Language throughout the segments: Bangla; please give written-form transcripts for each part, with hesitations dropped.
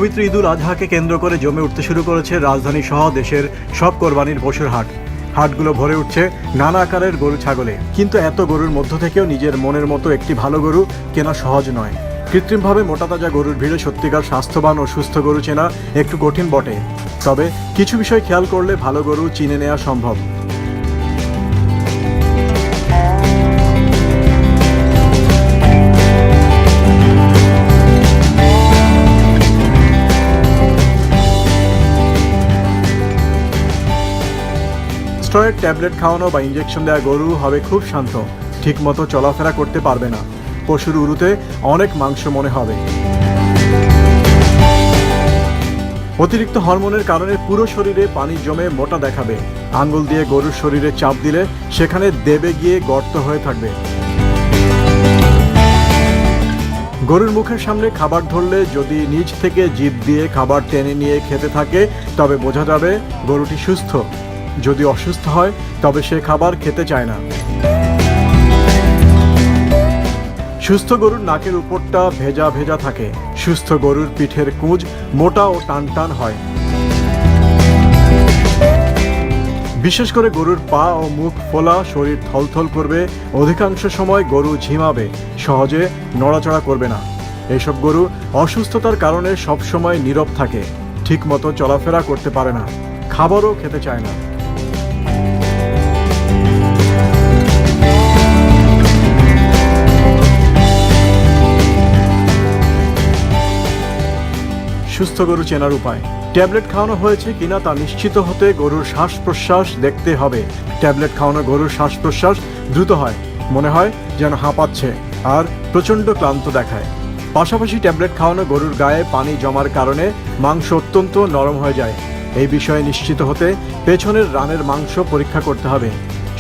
পবিত্র ঈদুল আজহাকে কেন্দ্র করে জমে উঠতে শুরু করেছে রাজধানী সহ দেশের সব কোরবানির পশুর হাট। হাটগুলো ভরে উঠছে নানা আকারের গরু ছাগলে। কিন্তু এত গরুর মধ্য থেকেও নিজের মনের মতো একটি ভালো গরু কেনা সহজ নয়। কৃত্রিমভাবে মোটাতাজা গরুর ভিড়ে সত্যিকার স্বাস্থ্যবান ও সুস্থ গরু চেনা একটু কঠিন বটে। তবে কিছু বিষয় খেয়াল করলে ভালো গরু চিনে নেওয়া সম্ভব। স্টেরয়েড ট্যাবলেট খাওয়ানো বা ইঞ্জেকশন দেওয়া গরু হবে খুব শান্ত, ঠিকমতো চলাফেরা করতে পারবে না। পশুর উরুতে অনেক মাংস মনে হবে। অতিরিক্ত হরমোনের কারণে পুরো শরীরে পানি জমে মোটা দেখাবে। আঙ্গুল দিয়ে গরুর শরীরে চাপ দিলে সেখানে দেবে গিয়ে গর্ত হয়ে থাকবে। গরুর মুখের সামনে খাবার ধরলে যদি নিচ থেকে জিভ দিয়ে খাবার টেনে নিয়ে খেতে থাকে তবে বোঝা যাবে গরুটি সুস্থ। যদি অসুস্থ হয় তবে সে খাবার খেতে চায় না। সুস্থ গরুর নাকের উপরটা ভেজা ভেজা থাকে। সুস্থ গরুর পিঠের কুঁজ মোটা ও টান টান হয়। বিশেষ করে গরুর পা ও মুখ ফোলা, শরীর থলথল করবে। অধিকাংশ সময় গরু ঝিমাবে, সহজে নড়াচড়া করবে না। এইসব গরু অসুস্থতার কারণে সবসময় নীরব থাকে, ঠিকমতো চলাফেরা করতে পারে না, খাবারও খেতে চায় না। সুস্থ গরু চেনার উপায়। ট্যাবলেট খাওয়ানো হয়েছে কিনা তা নিশ্চিত হতে গরুর শ্বাস প্রশ্বাস দেখতে হবে। ট্যাবলেট খাওয়ানো গরুর শ্বাস প্রশ্বাস দ্রুত হয়, মনে হয় যেন হাঁপাচ্ছে আর প্রচণ্ড ক্লান্ত দেখায়। পাশাপাশি ট্যাবলেট খাওয়ানো গরুর গায়ে পানি জমার কারণে মাংস অত্যন্ত নরম হয়ে যায়। এই বিষয়ে নিশ্চিত হতে পেছনের রানের মাংস পরীক্ষা করতে হবে।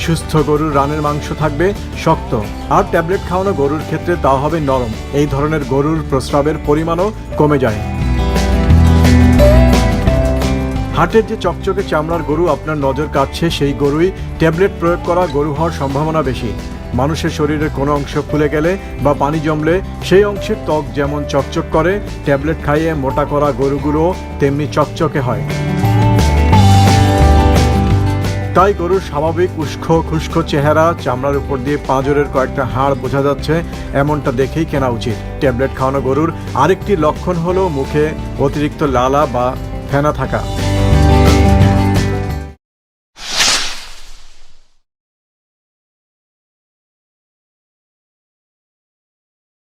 সুস্থ গরুর রানের মাংস থাকবে শক্ত, আর ট্যাবলেট খাওয়ানো গরুর ক্ষেত্রে তা হবে নরম। এই ধরনের গরুর প্রস্রাবের পরিমাণও কমে যায়। হাটের যে চকচকে চামড়ার গরু আপনার নজর কাটছে সেই গরুই ট্যাবলেট প্রয়োগ করা গরু হওয়ার সম্ভাবনা বেশি। মানুষের শরীরের কোনো অংশ ফুলে গেলে বা পানি জমলে সেই অংশের ত্বক যেমন চকচক করে, ট্যাবলেট খাইয়ে মোটা করা গরুগুলো তেমনি চকচকে হয়। তাই গরুর স্বাভাবিক উস্কো খুস্কো চেহারা, চামড়ার উপর দিয়ে পাঁজরের কয়েকটা হাড় বোঝা যাচ্ছে, এমনটা দেখেই কেনা উচিত। ট্যাবলেট খাওয়ানো গরুর আরেকটি লক্ষণ হলো মুখে অতিরিক্ত লালা বা ফেনা থাকা।